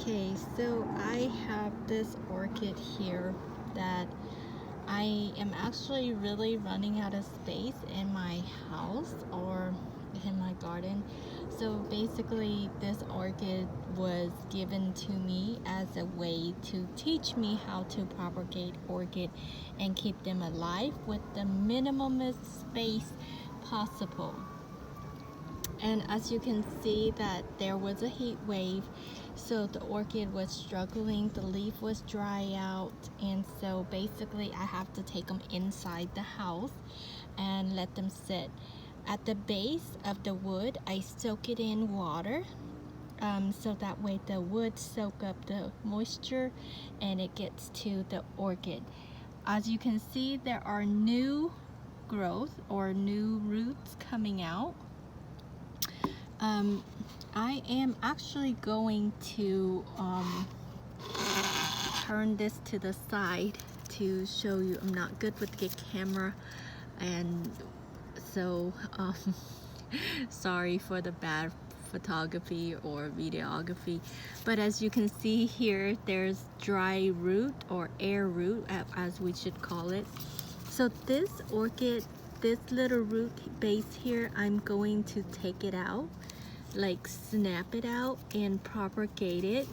Okay, so I have this orchid here that I am actually really running out of space in my house or in my garden. So basically this orchid was given to me as a way to teach me how to propagate orchid and keep them alive with the minimumest space possible. And as you can see that there was a heat wave, so the orchid was struggling, the leaf was dry out, and so basically I have to take them inside the house and let them sit. At the base of the wood, I soak it in water, so that way the wood soak up the moisture and it gets to the orchid. As you can see, there are new growth or new roots coming out. I am actually going to turn this to the side to show you. I'm not good with the camera, and so sorry for the bad photography or videography, but as you can see here, there's dry root or air root, as we should call it. So this orchid, this little root base here, I'm going to take it out, like snap it out and propagate it,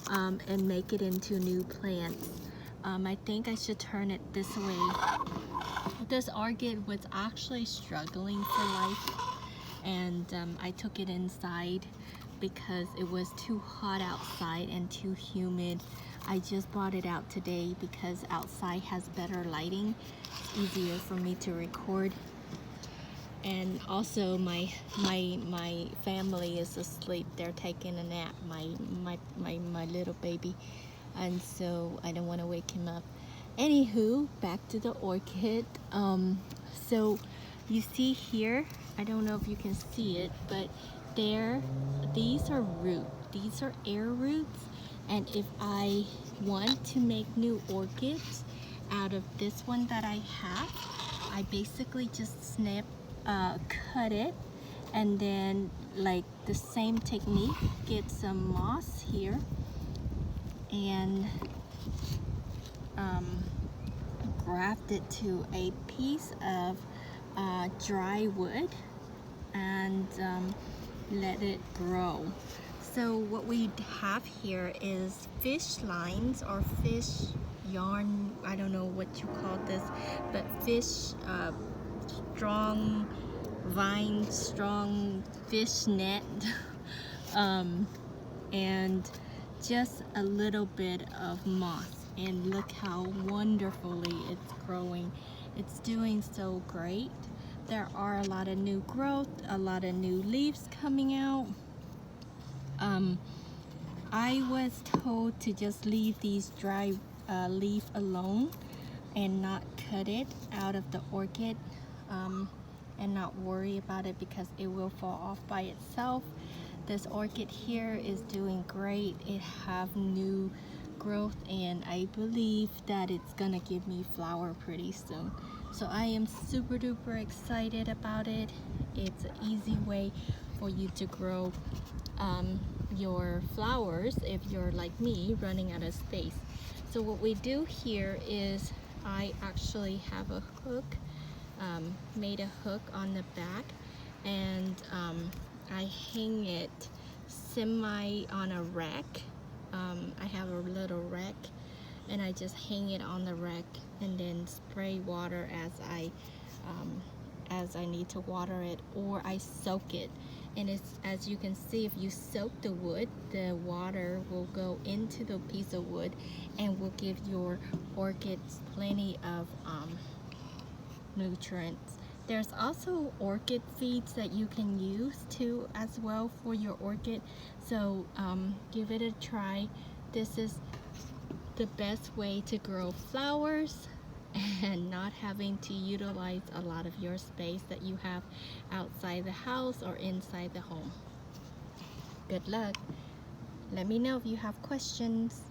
and make it into new plants. I think I should turn it this way. This orchid was actually struggling for life, and I took it inside because it was too hot outside and too humid. I just brought it out today because outside has better lighting. It's easier for me to record. And also my family is asleep. They're taking a nap, my little baby, and so I don't want to wake him up. Anywho, back to the orchid. So you see here, I don't know if you can see it, but these are air roots, and if I want to make new orchids out of this one that I have, I basically just cut it, and then like the same technique, get some moss here and graft it to a piece of dry wood and let it grow. So what we have here is fish lines or fish yarn, I don't know what you call this, but fish strong vine, strong fish net, and just a little bit of moss, and look how wonderfully it's growing. It's doing so great. There are a lot of new growth, a lot of new leaves coming out. I was told to just leave these dry leaf alone and not cut it out of the orchid, and not worry about it because it will fall off by itself. This orchid here is doing great. It have new growth, and I believe that it's gonna give me flower pretty soon. So I am super duper excited about it. It's an easy way for you to grow your flowers if you're like me, running out of space. So what we do here is I actually have a hook, made a hook on the back, and I hang it semi on a rack. I have a little rack, and I just hang it on the rack and then spray water as I need to water it, or I soak it. And it's, as you can see, if you soak the wood, the water will go into the piece of wood and will give your orchids plenty of nutrients. There's also orchid feeds that you can use too as well for your orchid, so give it a try. This is the best way to grow flowers and not having to utilize a lot of your space that you have outside the house or inside the home. Good luck. Let me know if you have questions.